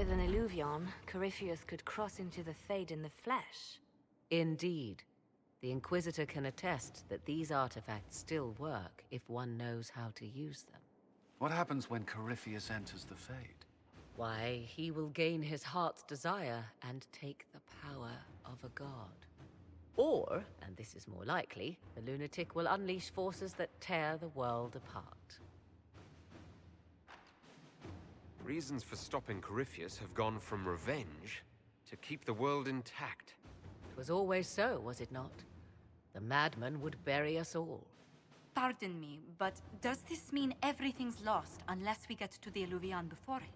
With an illuvion, Corypheus could cross into the Fade in the flesh. Indeed. The Inquisitor can attest that these artifacts still work if one knows how to use them. What happens when Corypheus enters the Fade? Why, he will gain his heart's desire and take the power of a god. Or, and this is more likely, the lunatic will unleash forces that tear the world apart. Reasons for stopping Corypheus have gone from revenge to keep the world intact. It was always so, was it not? The madman would bury us all. Pardon me, but does this mean everything's lost unless we get to the Illuvion before him?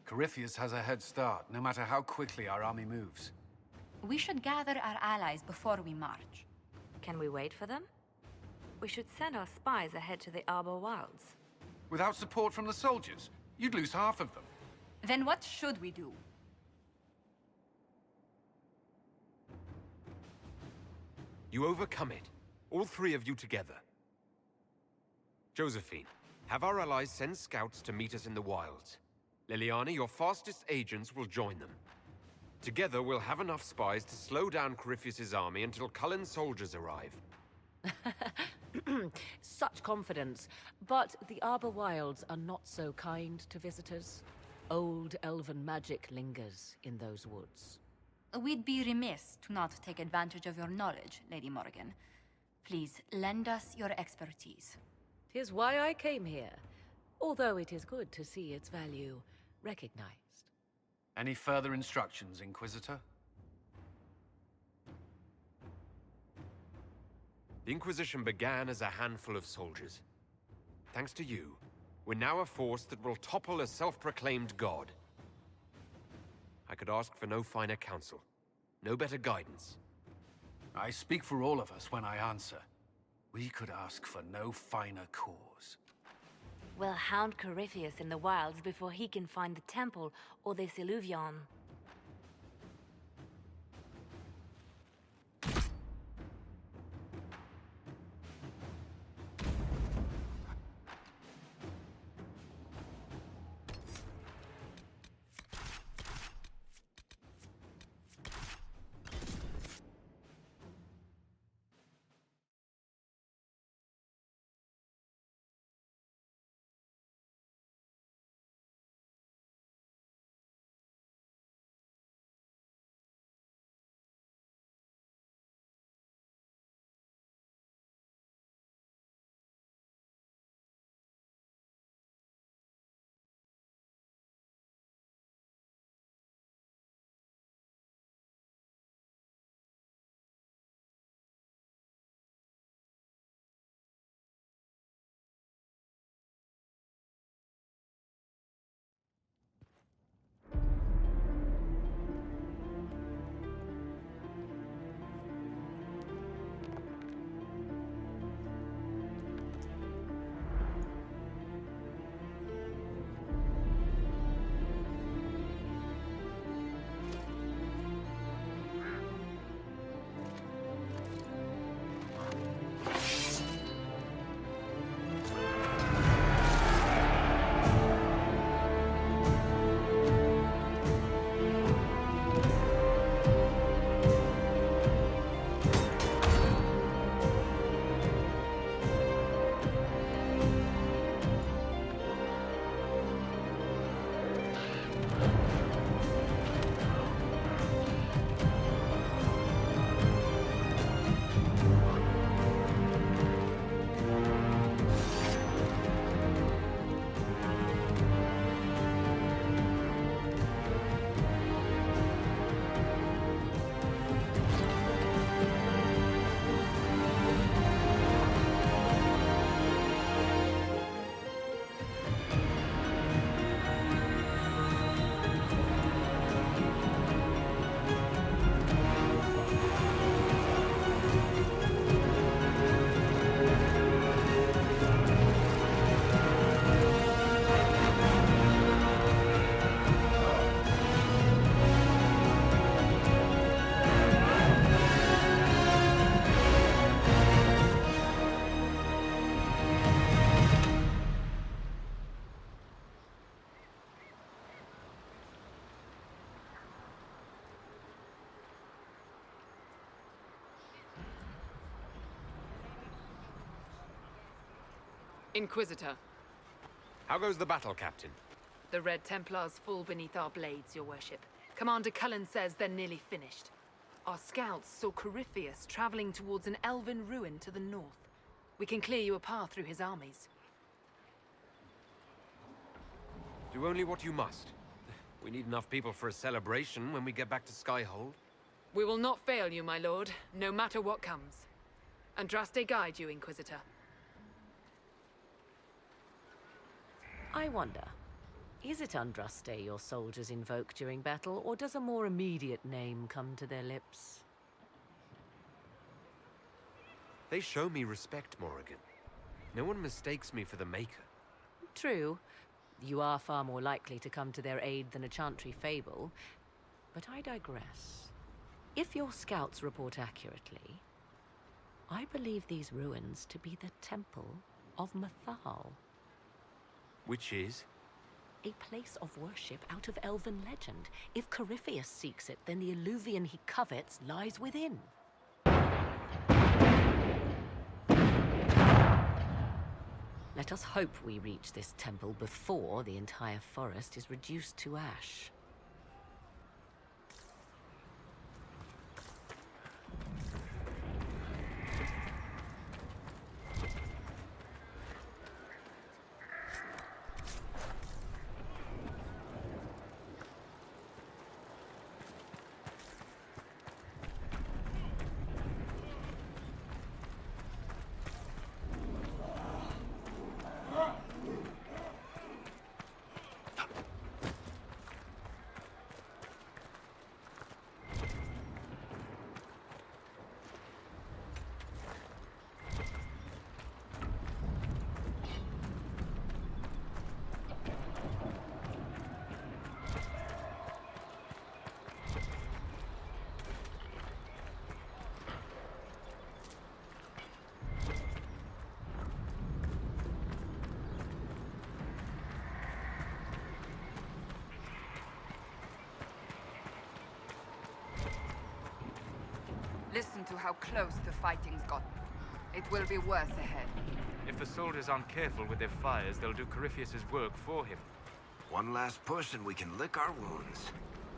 Corypheus has a head start, no matter how quickly our army moves. We should gather our allies before we march. Can we wait for them? We should send our spies ahead to the Arbor Wilds. Without support from the soldiers, you'd lose half of them. Then what should we do? You overcome it. All three of you together. Josephine, have our allies send scouts to meet us in the wilds. Liliana, your fastest agents will join them. Together, we'll have enough spies to slow down Corypheus's army until Cullen's soldiers arrive. Such confidence. But the Arbor Wilds are not so kind to visitors. Old elven magic lingers in those woods. We'd be remiss to not take advantage of your knowledge, Lady Morgan. Please, lend us your expertise. 'Tis why I came here, although it is good to see its value recognized. Any further instructions, Inquisitor? The Inquisition began as a handful of soldiers. Thanks to you, we're now a force that will topple a self-proclaimed god. I could ask for no finer counsel, no better guidance. I speak for all of us when I answer. We could ask for no finer cause. We'll hound Corypheus in the wilds before he can find the temple or this illuvion. Inquisitor. How goes the battle, Captain? The Red Templars fall beneath our blades, your worship. Commander Cullen says they're nearly finished. Our scouts saw Corypheus traveling towards an elven ruin to the north. We can clear you a path through his armies. Do only what you must. We need enough people for a celebration when we get back to Skyhold. We will not fail you, my lord, no matter what comes. Andraste guide you, Inquisitor. I wonder, is it Andraste your soldiers invoke during battle, or does a more immediate name come to their lips? They show me respect, Morrigan. No one mistakes me for the Maker. True. You are far more likely to come to their aid than a chantry fable, but I digress. If your scouts report accurately, I believe these ruins to be the Temple of Mathal. Which is? A place of worship out of elven legend. If Corypheus seeks it, then the Illuvian he covets lies within. Let us hope we reach this temple before the entire forest is reduced to ash. Listen to how close the fighting's gotten. It will be worse ahead. If the soldiers aren't careful with their fires, they'll do Corypheus's work for him. One last push and we can lick our wounds.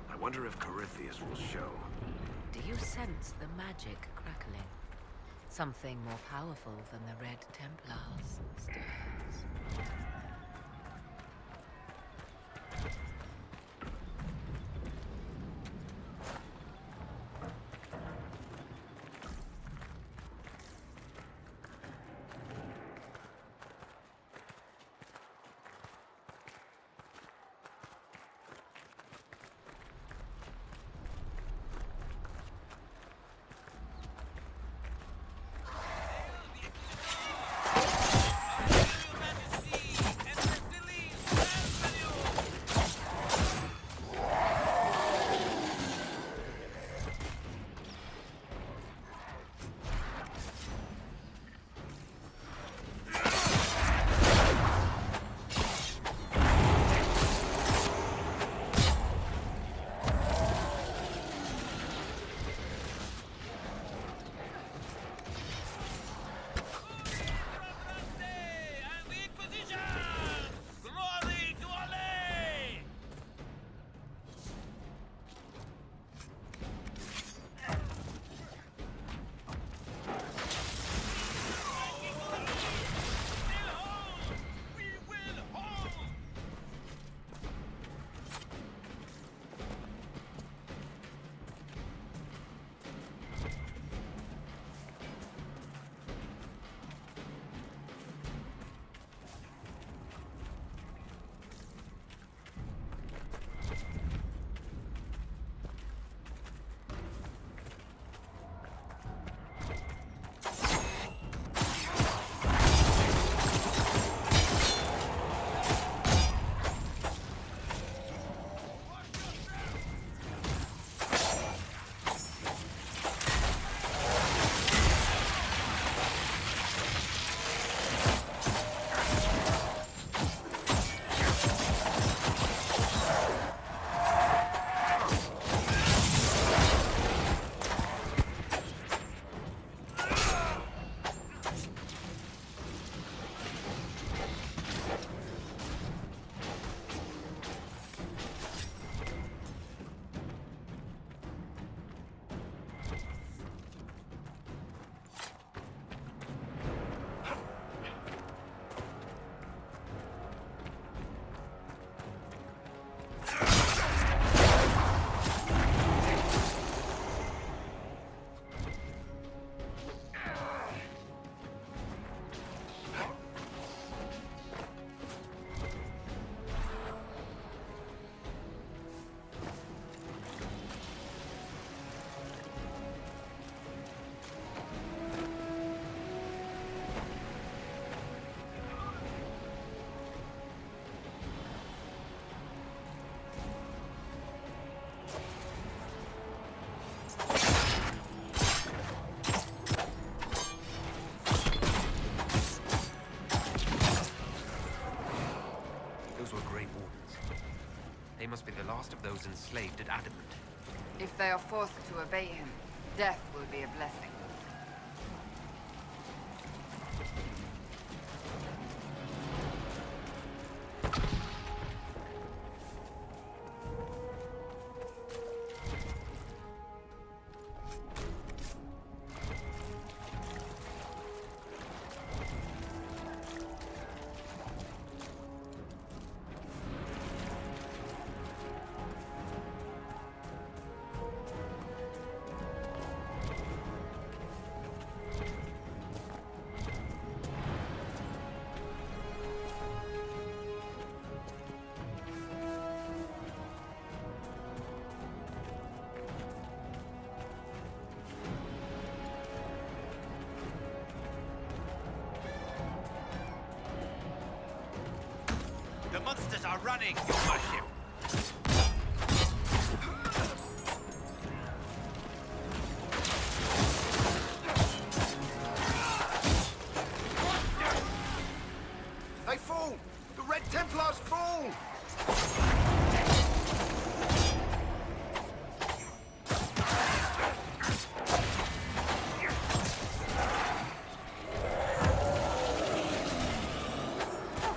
I wonder if Corypheus will show. Do you sense the magic crackling? Something more powerful than the Red Templars stirs. last of those enslaved at Adamant. If they are forced to obey him, death will be a blessing. The monsters are running, your worship! They fall! The Red Templars fall!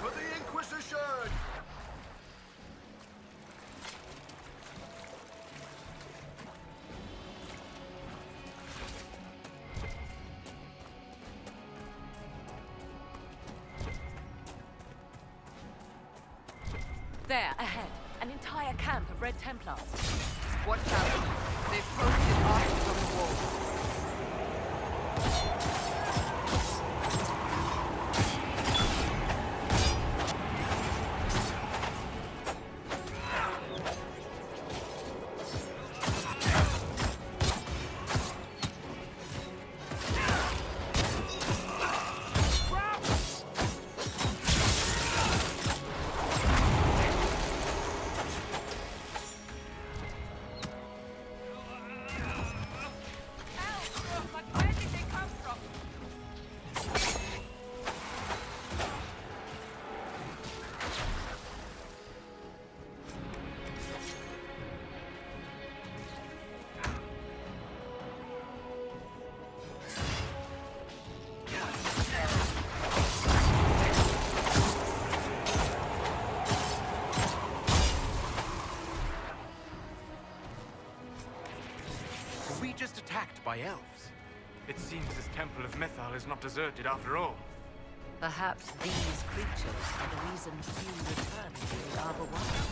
For the Inquisition! There, ahead. An entire camp of Red Templars. Watch out. They've posted markers on the wall. Were we just attacked by elves? It seems this temple of Mythal is not deserted after all. Perhaps these creatures are the reason few return to the Arbor Wild.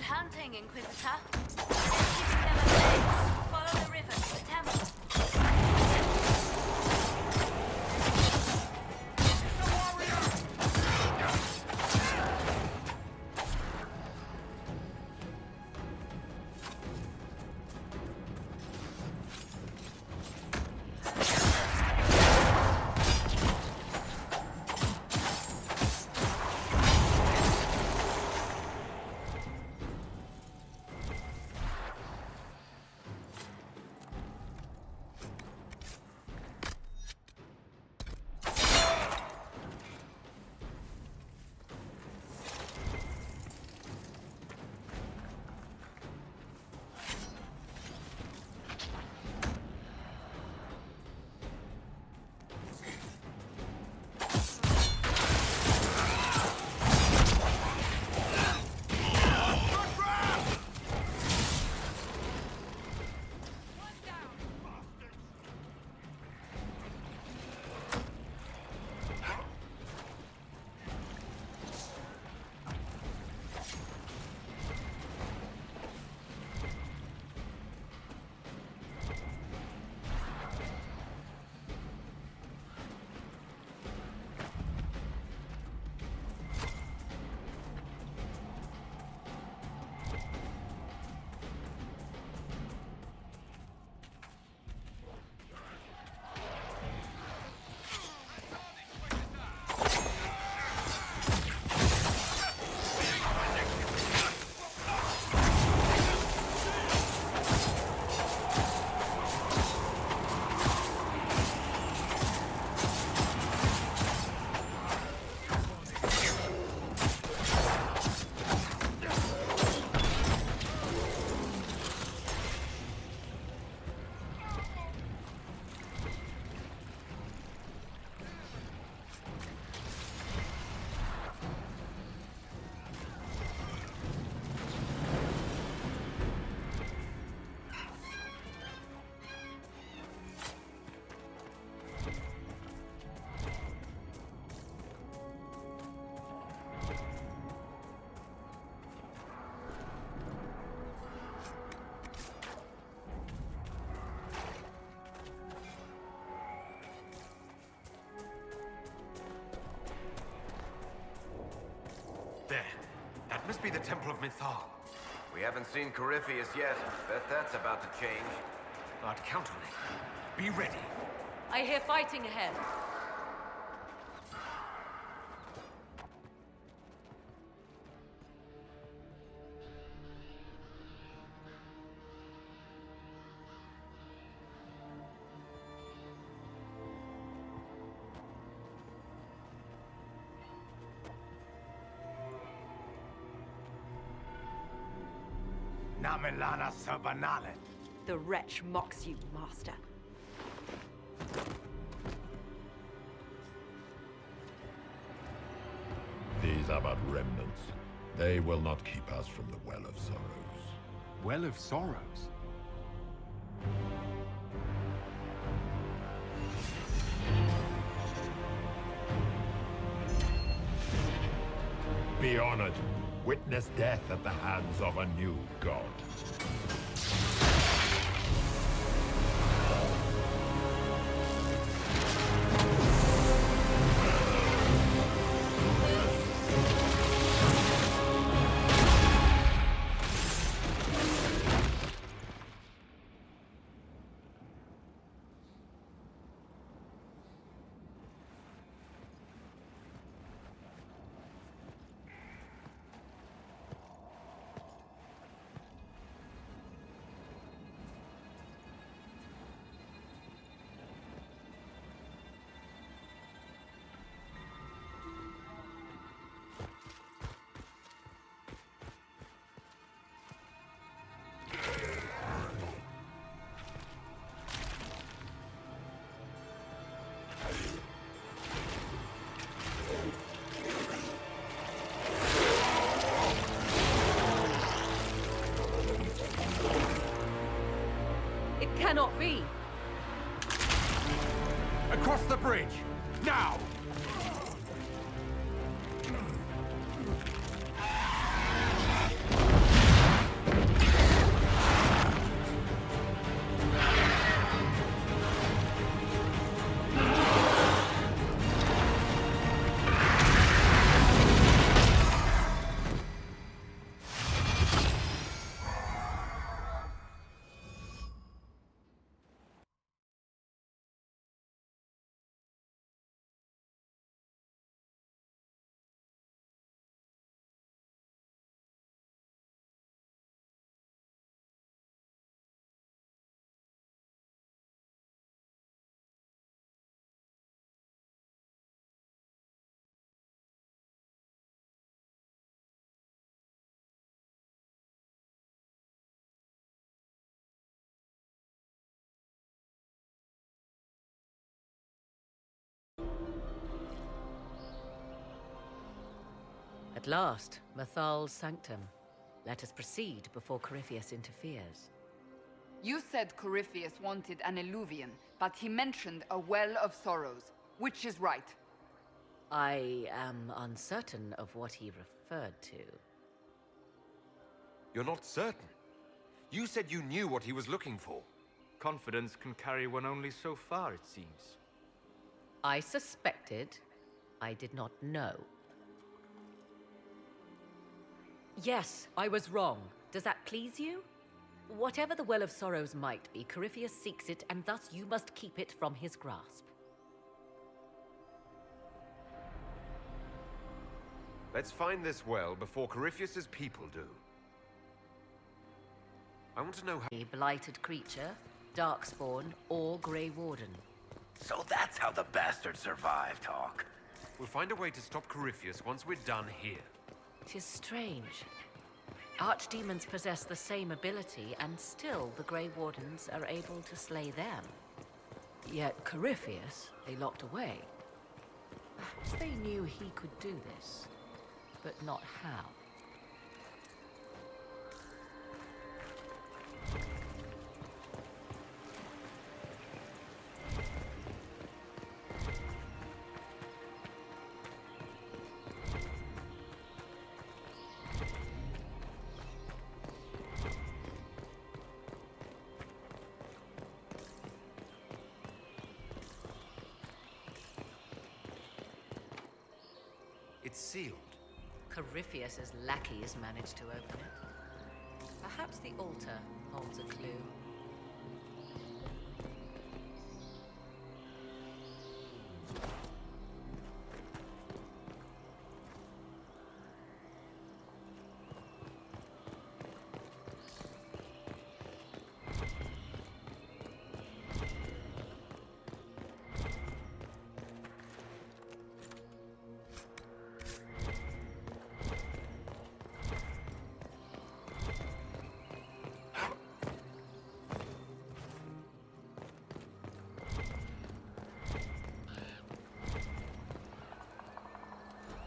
hunting, Inquisitor. Keeping them at bay. Follow the river to the temple. There. That must be the Temple of Mythal. We haven't seen Corypheus yet. Bet that's about to change. I'd count on it. Be ready. I hear fighting ahead. Namelana Sabanale. The wretch mocks you, master. These are but remnants. They will not keep us from the Well of Sorrows. Well of Sorrows? Be honored. Witness death at the hands of a new god. Cannot be. Across the bridge! Now! At last, Mathal's sanctum. Let us proceed before Corypheus interferes. You said Corypheus wanted an eluvian, but he mentioned a well of sorrows. Which is right? I am uncertain of what he referred to. You're not certain? You said you knew what he was looking for. Confidence can carry one only so far, it seems. I suspected. I did not know. Yes, I was wrong. Does that please you? Whatever the Well of Sorrows might be, Corypheus seeks it, and thus you must keep it from his grasp. Let's find this well before Corypheus's people do. I want to know how... A blighted creature, darkspawn, or Grey Warden. So that's how the bastard survived, Hawk. We'll find a way to stop Corypheus once we're done here. 'Tis strange. Archdemons possess the same ability, and still the Grey Wardens are able to slay them. Yet Corypheus, they locked away. Perhaps they knew he could do this, but not how. It's sealed. Corypheus's lackeys managed to open it. Perhaps the altar holds a clue.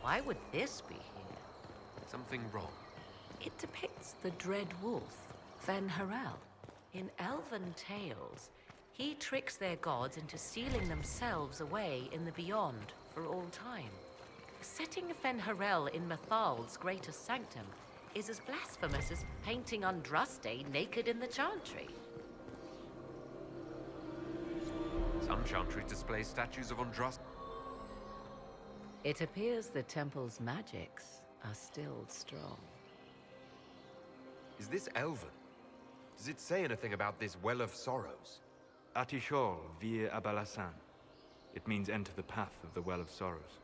Why would this be here? Something wrong. It depicts the dread wolf, Fen-Harel. In elven tales, he tricks their gods into sealing themselves away in the beyond for all time. Setting Fen-Harel in Mathal's greatest sanctum is as blasphemous as painting Andraste naked in the chantry. Some chantries display statues of Andraste. It appears the temple's magics are still strong. Is this elven? Does it say anything about this Well of Sorrows? Atishol vir Abalasan. It means enter the path of the Well of Sorrows.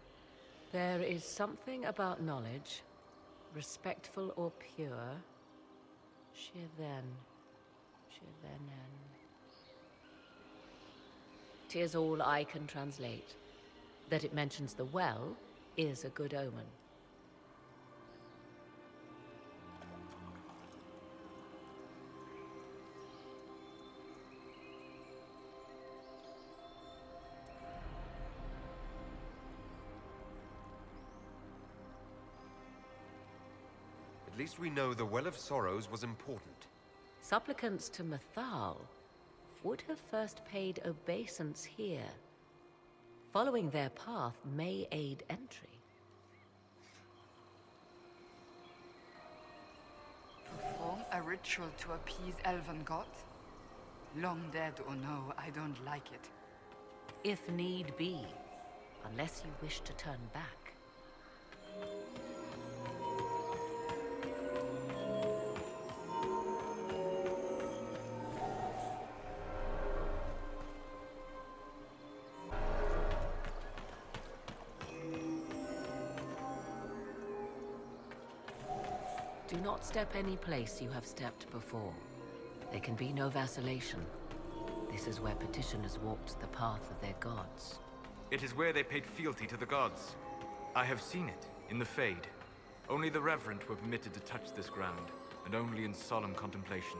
There is something about knowledge, respectful or pure. Shirven. Shirvenen. 'Tis all I can translate. That it mentions the well is a good omen. At least we know the Well of Sorrows was important. Supplicants to Mathal would have first paid obeisance here. Following their path may aid entry. Perform a ritual to appease elven gods? Long dead or no, I don't like it. If need be, unless you wish to turn back. Do not step any place you have stepped before. There can be no vacillation. This is where petitioners walked the path of their gods. It is where they paid fealty to the gods. I have seen it, in the Fade. Only the reverent were permitted to touch this ground, and only in solemn contemplation.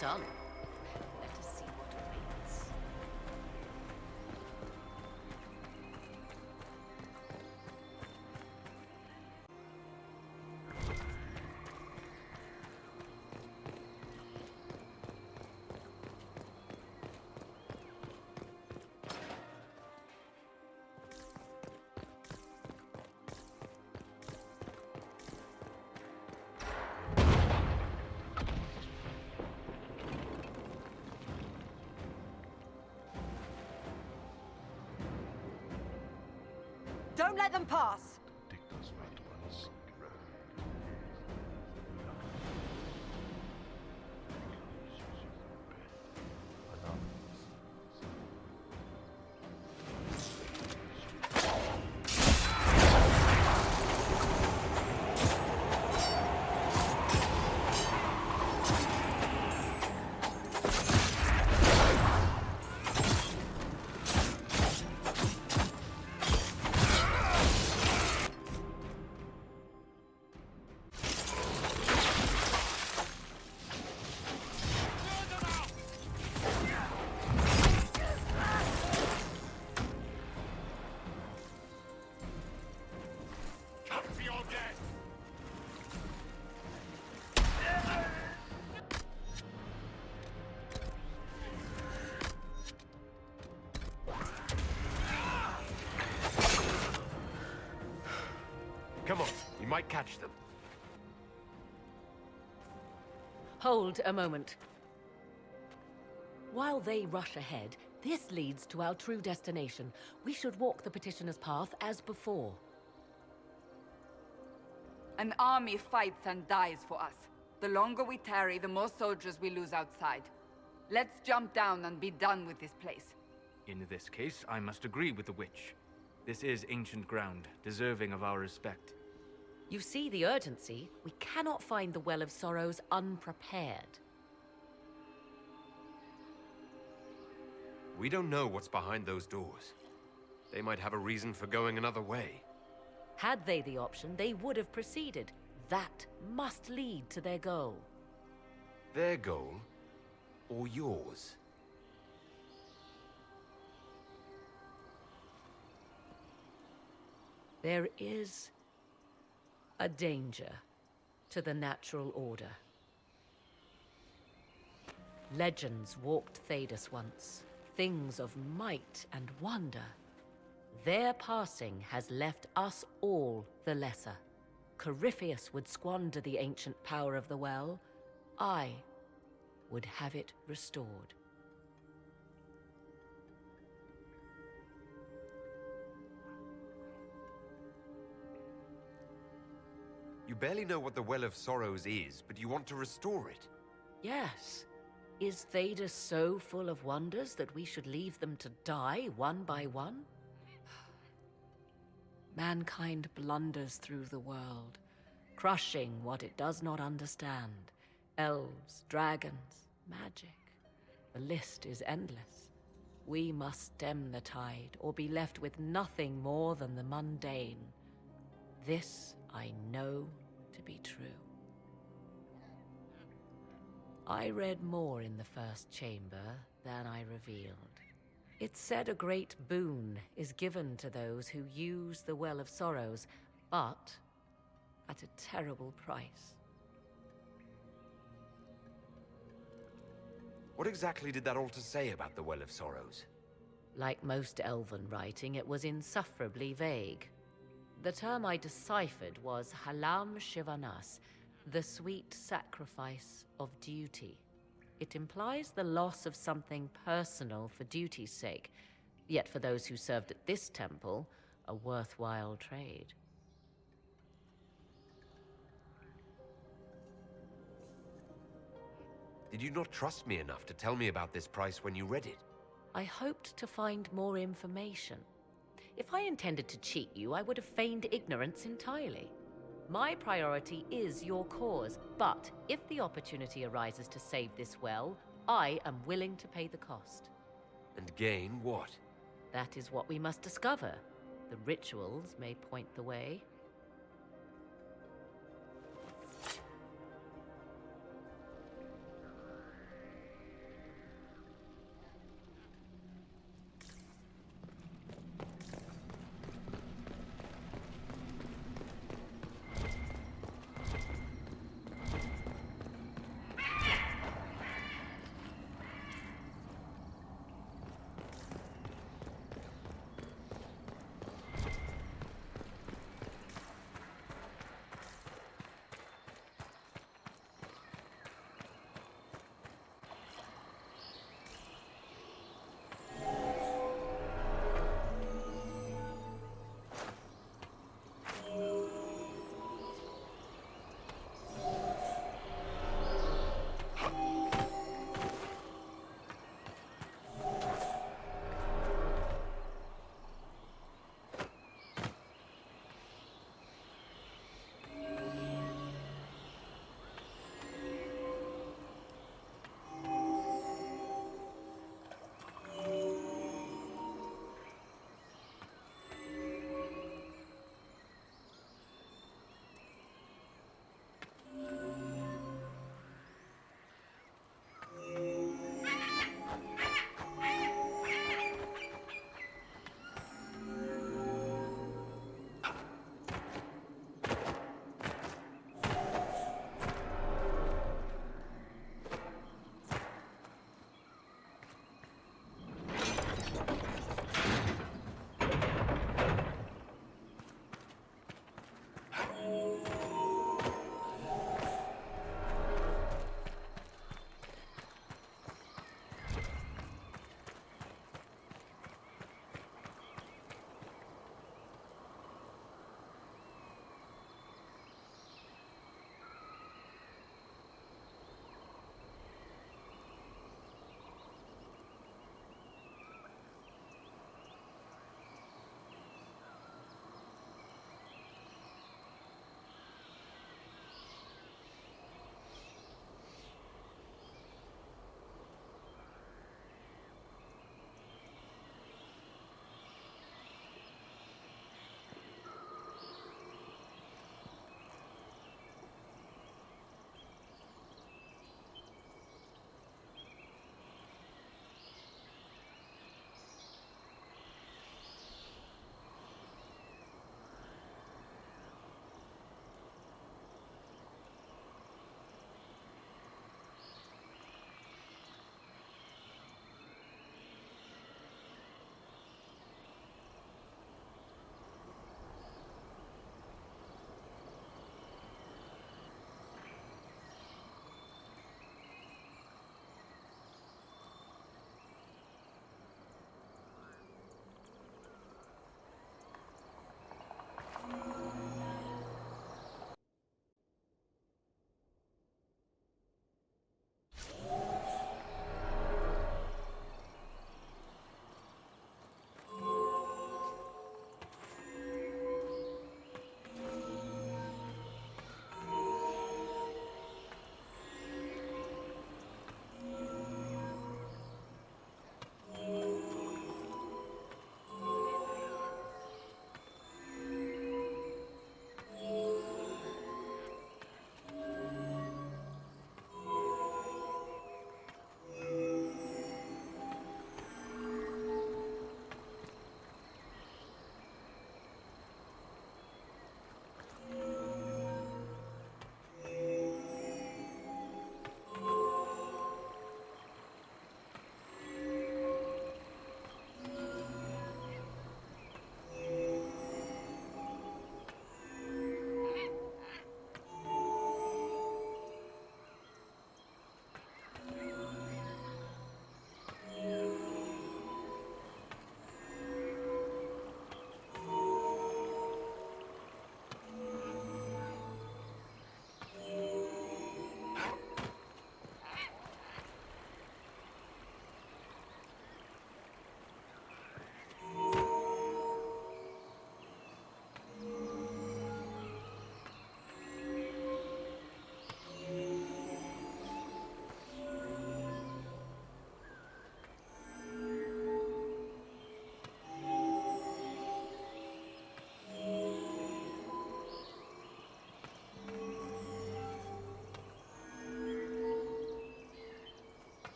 done. Let us see what awaits. Don't let them pass! Come on, you might catch them. Hold a moment. While they rush ahead, this leads to our true destination. We should walk the petitioner's path as before. An army fights and dies for us. The longer we tarry, the more soldiers we lose outside. Let's jump down and be done with this place. In this case, I must agree with the witch. This is ancient ground, deserving of our respect. You see the urgency? We cannot find the Well of Sorrows unprepared. We don't know what's behind those doors. They might have a reason for going another way. Had they the option, they would have proceeded. That must lead to their goal. Their goal? Or yours? There is a danger to the natural order. Legends walked Thedas once, things of might and wonder. Their passing has left us all the lesser. Corypheus would squander the ancient power of the well. I would have it restored. You barely know what the Well of Sorrows is, but you want to restore it. Yes. Is Thedas so full of wonders that we should leave them to die one by one? Mankind blunders through the world, crushing what it does not understand. Elves, dragons, magic. The list is endless. We must stem the tide, or be left with nothing more than the mundane. This I know to be true. I read more in the first chamber than I revealed. It said a great boon is given to those who use the Well of Sorrows, but at a terrible price. What exactly did that altar say about the Well of Sorrows? Like most elven writing, it was insufferably vague. The term I deciphered was Halam Shivanas, the sweet sacrifice of duty. It implies the loss of something personal for duty's sake, yet for those who served at this temple, a worthwhile trade. Did you not trust me enough to tell me about this price when you read it? I hoped to find more information. If I intended to cheat you, I would have feigned ignorance entirely. My priority is your cause, but if the opportunity arises to save this well, I am willing to pay the cost. And gain what? That is what we must discover. The rituals may point the way.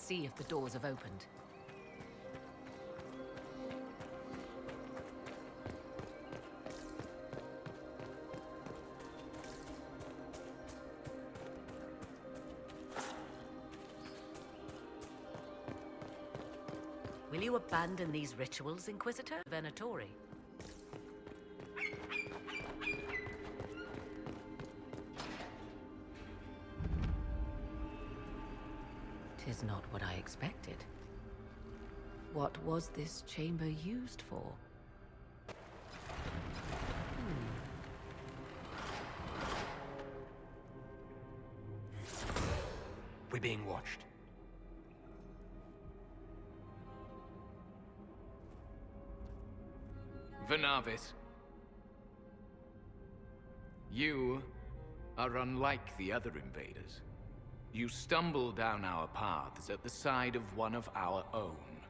see if the doors have opened. Will you abandon these rituals, Inquisitor? Venatori. 'Tis not what I expected. What was this chamber used for? We're being watched. Vernavis. You are unlike the other invaders. You stumble down our paths at the side of one of our own.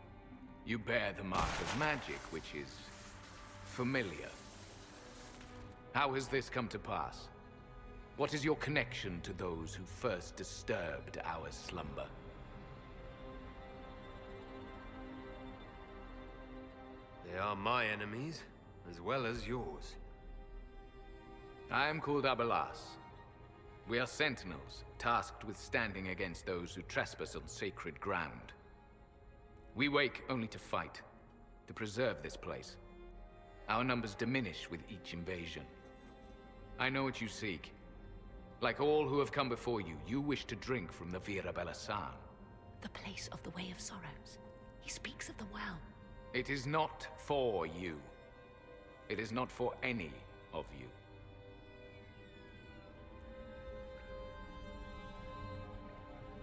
You bear the mark of magic, which is familiar. How has this come to pass? What is your connection to those who first disturbed our slumber? They are my enemies, as well as yours. I am called Abelas. We are sentinels, tasked with standing against those who trespass on sacred ground. We wake only to fight, to preserve this place. Our numbers diminish with each invasion. I know what you seek. Like all who have come before you, you wish to drink from the Vira Belasan. The place of the Way of Sorrows. He speaks of the well. It is not for you. It is not for any of you.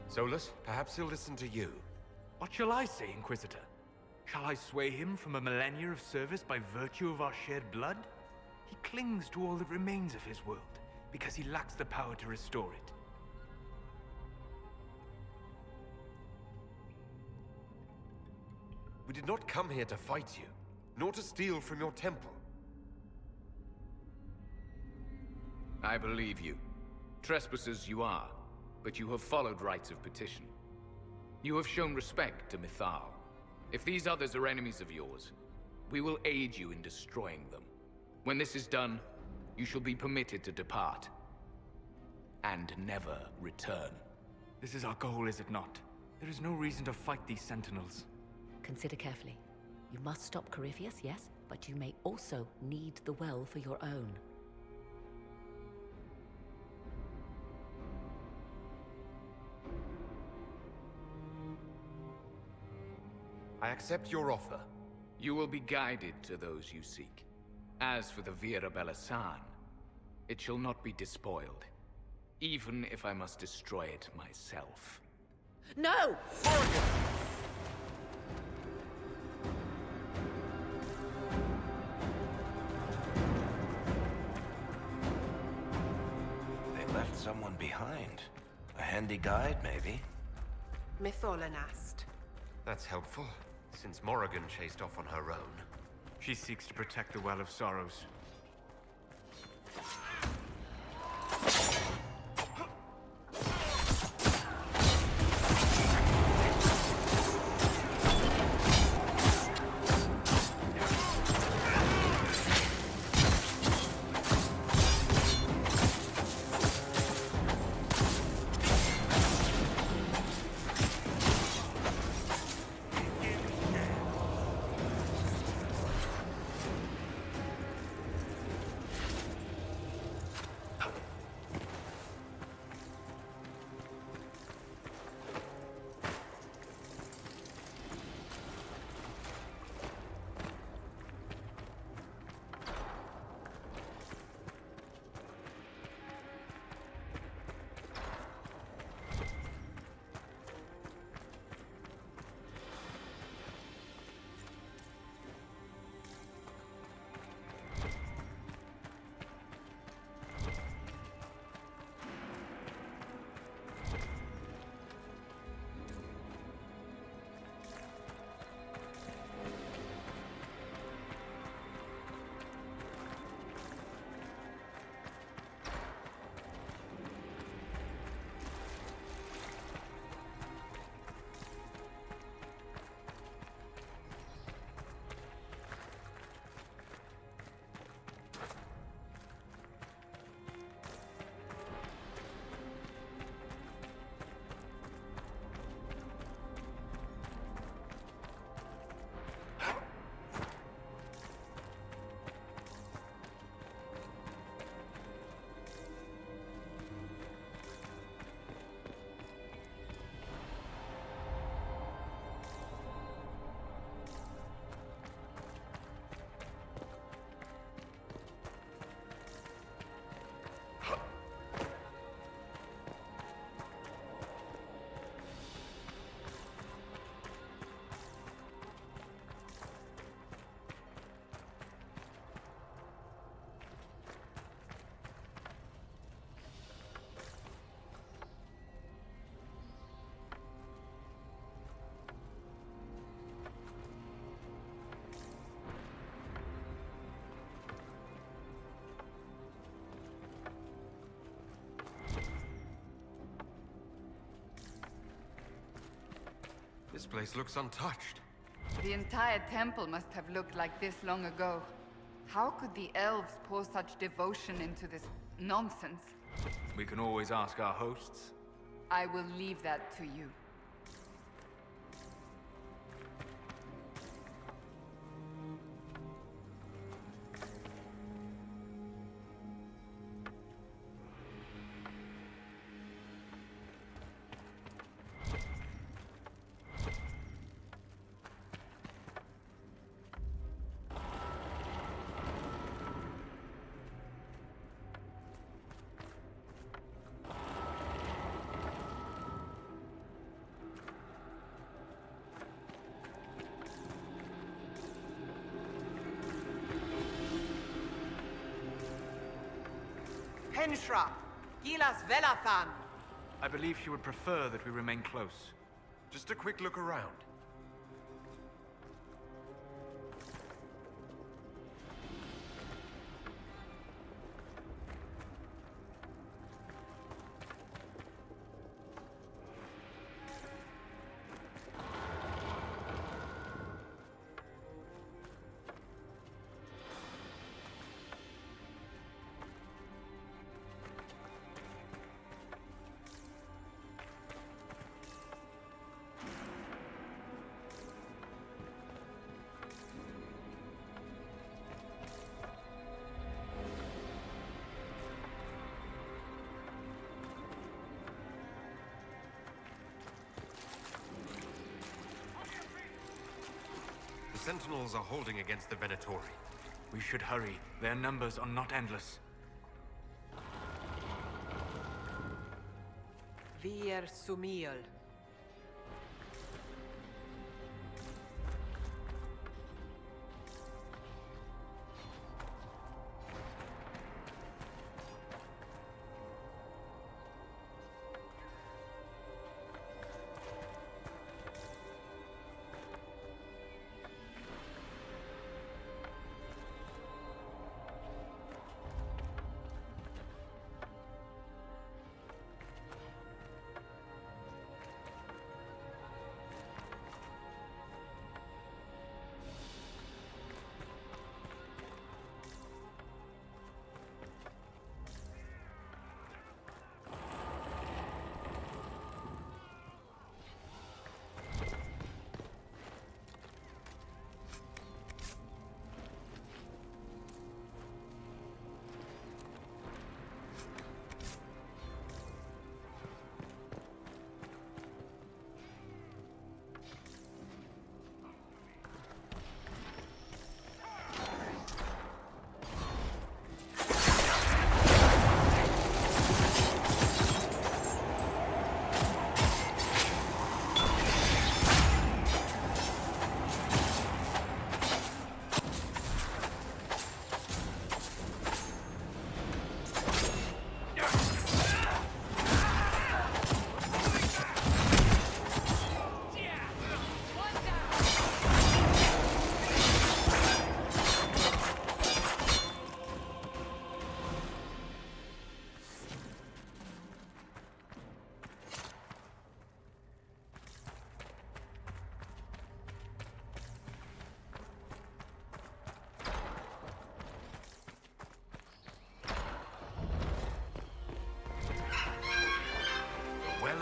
Solus, perhaps he'll listen to you. What shall I say, Inquisitor? Shall I sway him from a millennia of service by virtue of our shared blood? He clings to all that remains of his world, because he lacks the power to restore it. We did not come here to fight you, nor to steal from your temple. I believe you. Trespassers you are, but you have followed rites of petition. You have shown respect to Mythal. If these others are enemies of yours, we will aid you in destroying them. When this is done, you shall be permitted to depart. And never return. This is our goal, is it not? There is no reason to fight these sentinels. Consider carefully. You must stop Corypheus, yes, but you may also need the well for your own. I accept your offer. You will be guided to those you seek. As for the Vira Belasan, it shall not be despoiled, even if I must destroy it myself. No! They left someone behind. A handy guide, maybe? Mytholanast. That's helpful, since Morrigan chased off on her own. She seeks to protect the Well of Sorrows. This place looks untouched. The entire temple must have looked like this long ago. How could the elves pour such devotion into this nonsense? We can always ask our hosts. I will leave that to you. Henshra, Gilas Velathan. I believe she would prefer that we remain close. Just a quick look around. The Sentinels are holding against the Venatori. We should hurry. Their numbers are not endless. Vir Sumiel.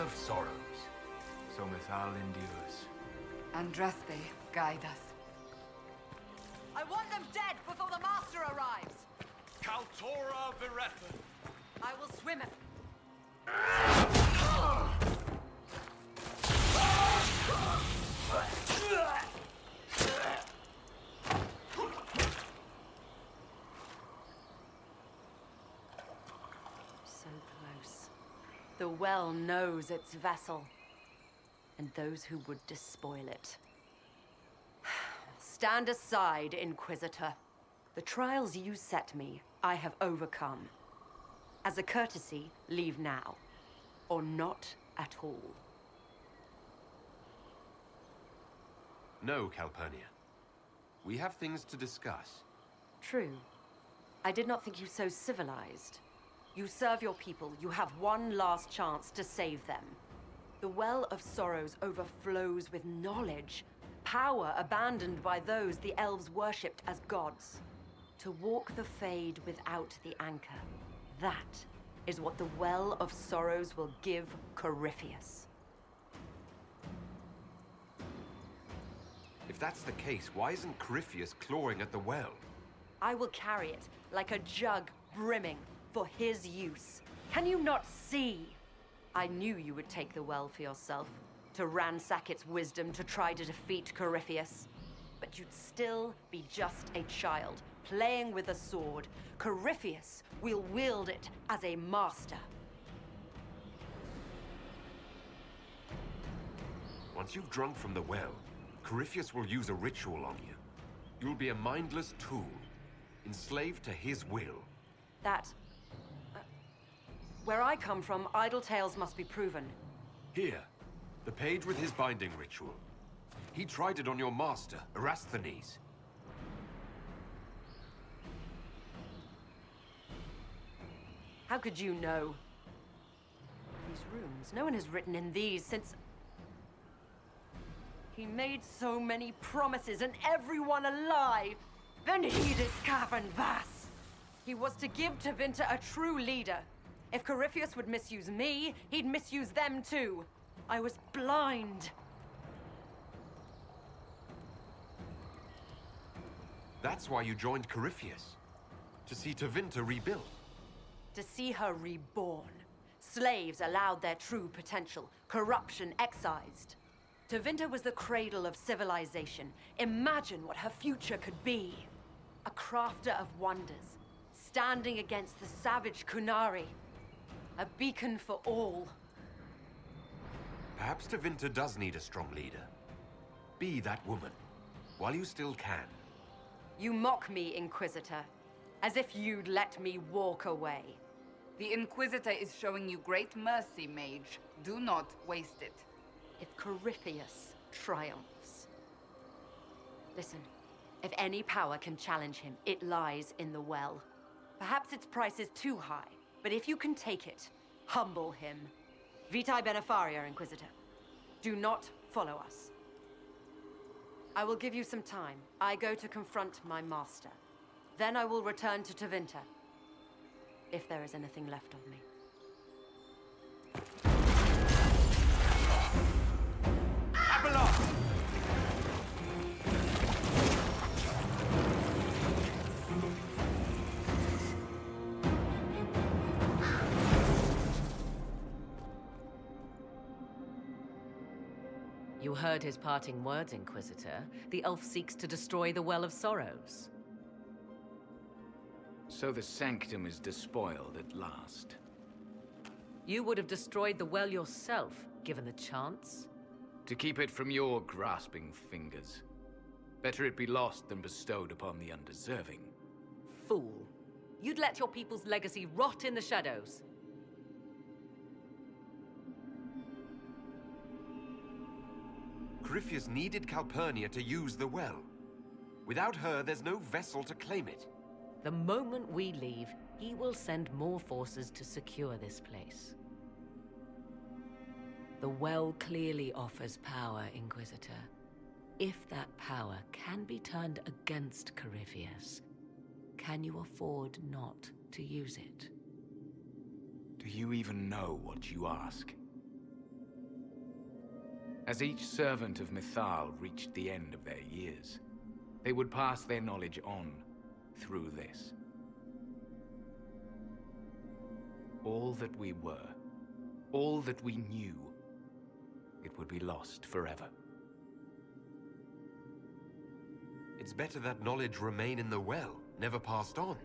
Of sorrows. So Mithal endures. Andraste, guide us. I want them dead before the Master arrives. Kaltora Viretha. I will swim it. So close. The well knows its vessel, and those who would despoil it. Stand aside, Inquisitor. The trials you set me, I have overcome. As a courtesy, leave now. Or not at all. No, Calpurnia. We have things to discuss. True. I did not think you so civilized. You serve your people. You have one last chance to save them. The Well of Sorrows overflows with knowledge, power abandoned by those the elves worshipped as gods. To walk the Fade without the anchor, that is what the Well of Sorrows will give Corypheus. If that's the case, why isn't Corypheus clawing at the well? I will carry it like a jug brimming for his use. Can you not see? I knew you would take the well for yourself, to ransack its wisdom to try to defeat Corypheus. But you'd still be just a child, playing with a sword. Corypheus will wield it as a master. Once you've drunk from the well, Corypheus will use a ritual on you. You'll be a mindless tool, enslaved to his will. Where I come from, idle tales must be proven. Here, the page with his binding ritual. He tried it on your master, Erasthenes. How could you know? These runes, no one has written in these since... He made so many promises, and everyone alive! Then he discovered Vas! He was to give Tevinter a true leader. If Corypheus would misuse me, he'd misuse them too. I was blind. That's why you joined Corypheus. To see Tevinter rebuilt. To see her reborn. Slaves allowed their true potential, corruption excised. Tevinter was the cradle of civilization. Imagine what her future could be. A crafter of wonders, standing against the savage Kunari. A beacon for all. Perhaps Tevinter does need a strong leader. Be that woman, while you still can. You mock me, Inquisitor, as if you'd let me walk away. The Inquisitor is showing you great mercy, Mage. Do not waste it. If Corypheus triumphs. Listen, if any power can challenge him, it lies in the well. Perhaps its price is too high, but if you can take it, humble him. Vitae Benefaria, Inquisitor. Do not follow us. I will give you some time. I go to confront my master. Then I will return to Tevinter. If there is anything left of me. You heard his parting words, Inquisitor. The elf seeks to destroy the Well of Sorrows. So the Sanctum is despoiled at last. You would have destroyed the well yourself, given the chance. To keep it from your grasping fingers. Better it be lost than bestowed upon the undeserving. Fool. You'd let your people's legacy rot in the shadows. Corypheus needed Calpurnia to use the well. Without her, there's no vessel to claim it. The moment we leave, he will send more forces to secure this place. The well clearly offers power, Inquisitor. If that power can be turned against Corypheus, can you afford not to use it? Do you even know what you ask? As each servant of Mythal reached the end of their years, they would pass their knowledge on through this. All that we were, all that we knew, it would be lost forever. It's better that knowledge remain in the well, never passed on.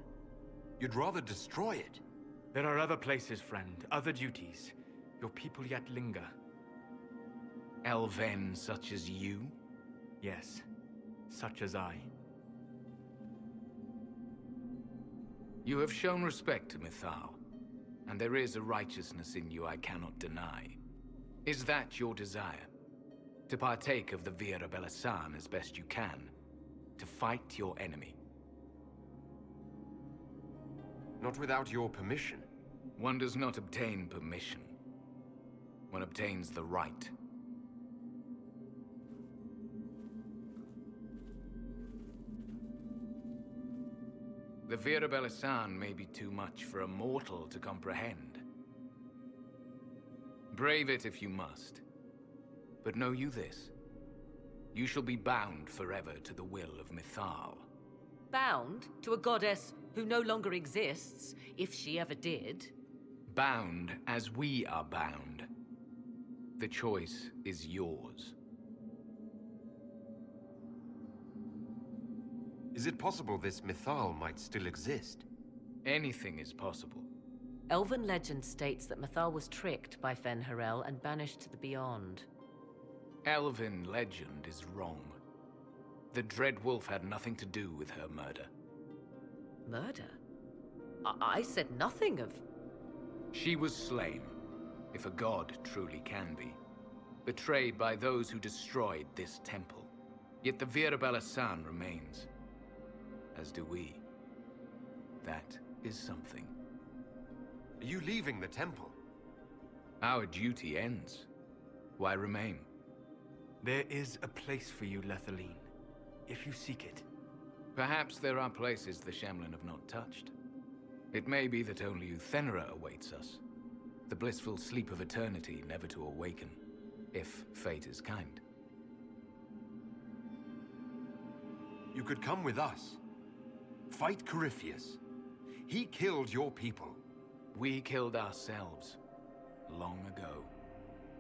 You'd rather destroy it. There are other places, friend, other duties. Your people yet linger. Elven such as you? Yes, such as I. You have shown respect to Mythal, and there is a righteousness in you I cannot deny. Is that your desire? To partake of the Vira Belasan as best you can? To fight your enemy? Not without your permission. One does not obtain permission. one obtains the right. The Vera Belisan may be too much for a mortal to comprehend. Brave it if you must. But know you this. You shall be bound forever to the will of Mythal. Bound to a goddess who no longer exists, if she ever did. Bound as we are bound. The choice is yours. Is it possible this Mythal might still exist? Anything is possible. Elven legend states that Mythal was tricked by Fen-Harel and banished to the Beyond. Elven legend is wrong. The Dread Wolf had nothing to do with her murder. Murder? I said nothing of... She was slain, if a god truly can be. Betrayed by those who destroyed this temple. Yet the Vera Belisan remains. As do we. That is something. Are you leaving the temple? Our duty ends. Why remain? There is a place for you, Lethaline, if you seek it. Perhaps there are places the Shemlin have not touched. It may be that only Uthenera awaits us. The blissful sleep of eternity never to awaken, if fate is kind. You could come with us. Fight Corypheus. He killed your people. We killed ourselves. Long ago.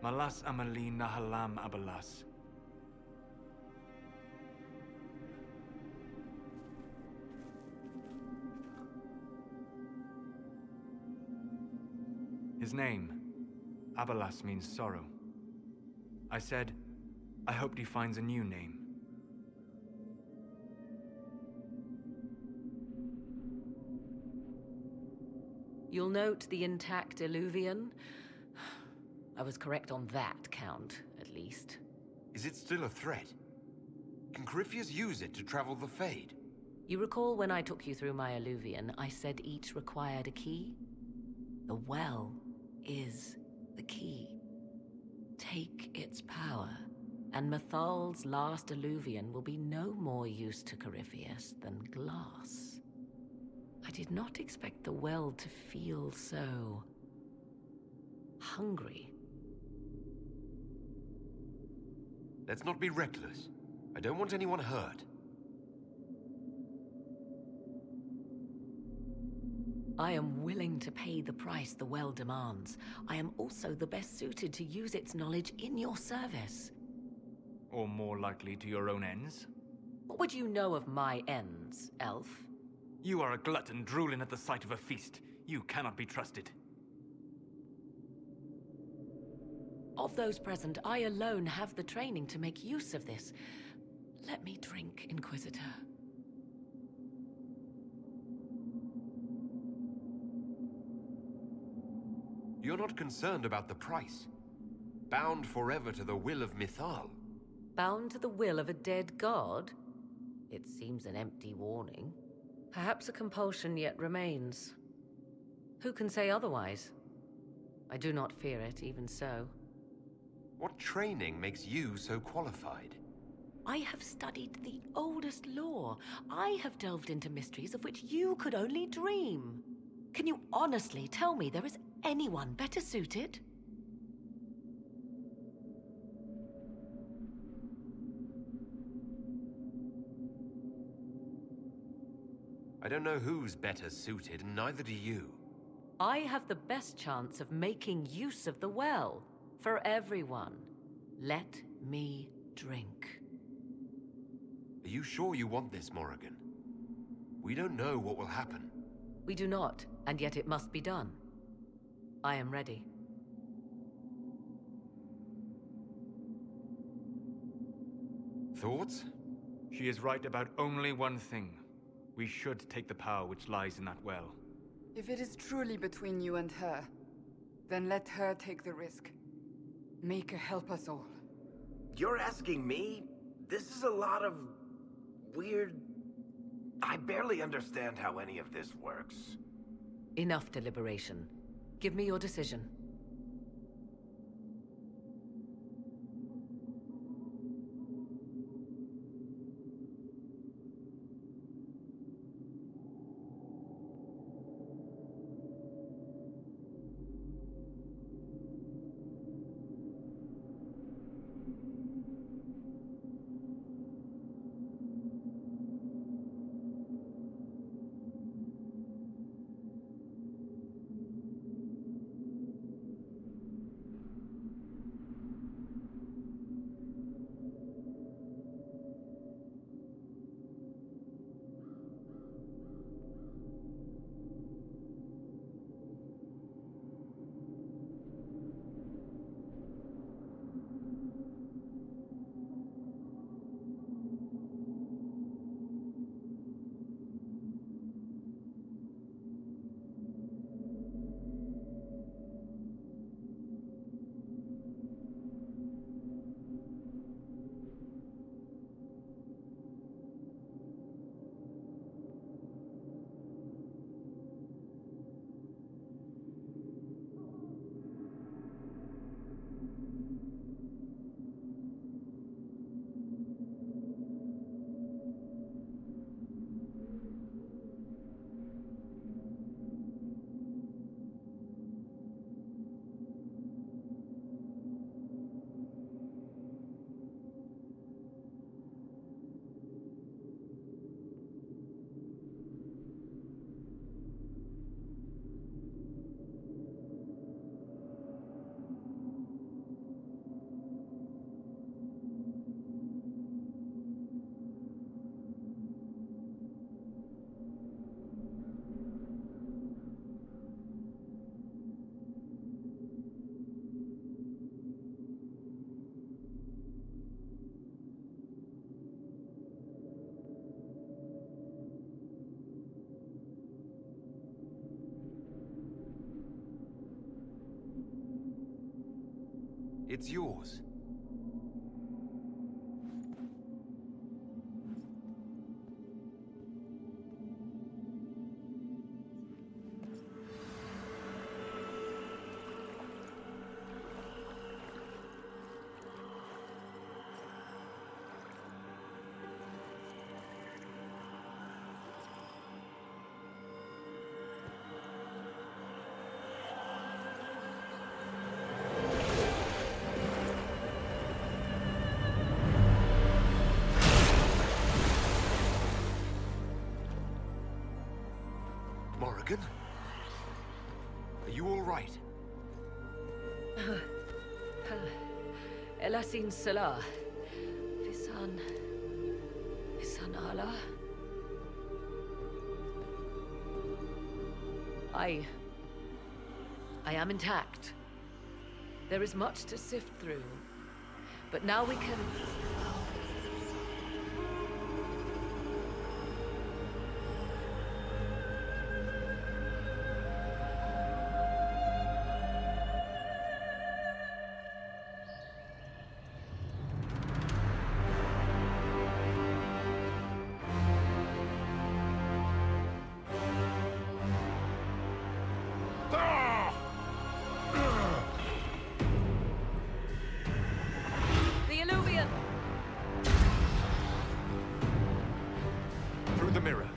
Malas amali nahalam abalas. His name, Abalas, means sorrow. I said, I hoped he finds a new name. You'll note the intact Illuvian. I was correct on that count, at least. Is it still a threat? Can Corypheus use it to travel the Fade? You recall when I took you through my Illuvian, I said each required a key? The well is the key. Take its power, and Mythal's last Illuvian will be no more use to Corypheus than glass. I did not expect the well to feel so... hungry. Let's not be reckless. I don't want anyone hurt. I am willing to pay the price the well demands. I am also the best suited to use its knowledge in your service. Or more likely to your own ends? What would you know of my ends, elf? You are a glutton drooling at the sight of a feast. You cannot be trusted. Of those present, I alone have the training to make use of this. Let me drink, Inquisitor. You're not concerned about the price. Bound forever to the will of Mythal. Bound to the will of a dead god? It seems an empty warning. Perhaps a compulsion yet remains. Who can say otherwise? I do not fear it, even so. What training makes you so qualified? I have studied the oldest lore. I have delved into mysteries of which you could only dream. Can you honestly tell me there is anyone better suited? I don't know who's better suited, and neither do you. I have the best chance of making use of the well. For everyone. Let me drink. Are you sure you want this, Morrigan? We don't know what will happen. We do not, and yet it must be done. I am ready. Thoughts? She is right about only one thing. We should take the power which lies in that well. If it is truly between you and her, then let her take the risk. Make her help us all. You're asking me? This is a lot of... weird... I barely understand how any of this works. Enough deliberation. Give me your decision. It's yours. Morrigan? Are you all right? Elasin Salah. Visan Allah. I am intact. There is much to sift through. But now we can... Through the mirror.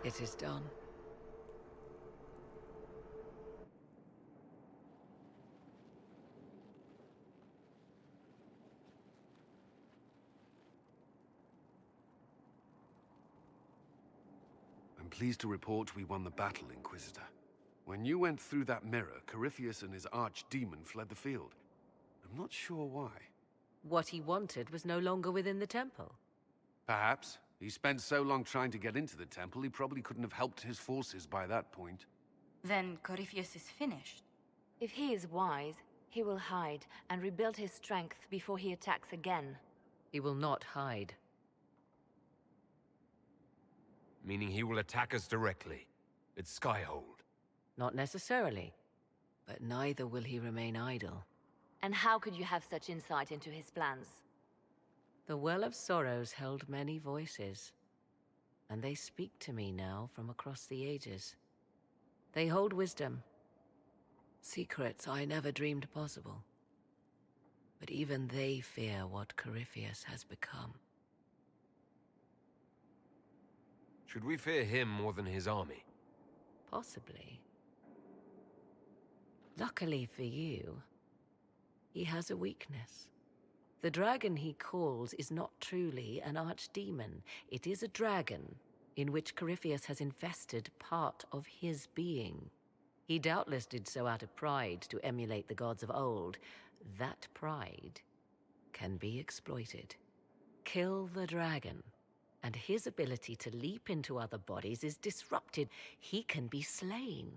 It is done. I'm pleased to report we won the battle, Inquisitor. When you went through that mirror, Corypheus and his archdemon fled the field. I'm not sure why. What he wanted was no longer within the temple. Perhaps. He spent so long trying to get into the temple, he probably couldn't have helped his forces by that point. Then Corypheus is finished. If he is wise, he will hide and rebuild his strength before he attacks again. He will not hide. Meaning he will attack us directly. At Skyhold. Not necessarily. But neither will he remain idle. And how could you have such insight into his plans? The Well of Sorrows held many voices, and they speak to me now from across the ages. They hold wisdom, secrets I never dreamed possible. But even they fear what Corypheus has become. Should we fear him more than his army? Possibly. Luckily for you, he has a weakness. The dragon he calls is not truly an archdemon. It is a dragon in which Corypheus has invested part of his being. He doubtless did so out of pride to emulate the gods of old. That pride can be exploited. Kill the dragon, and his ability to leap into other bodies is disrupted, he can be slain.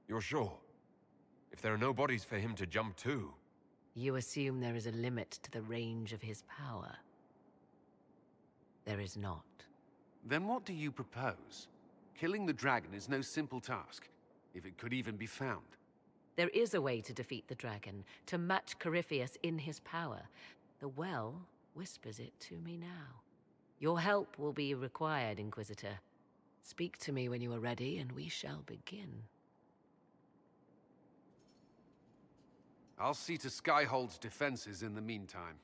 You're sure? If there are no bodies for him to jump to... You assume there is a limit to the range of his power. There is not. Then what do you propose? Killing the dragon is no simple task, if it could even be found. There is a way to defeat the dragon, to match Corypheus in his power. The well whispers it to me now. Your help will be required, Inquisitor. Speak to me when you are ready, and we shall begin. I'll see to Skyhold's defenses in the meantime.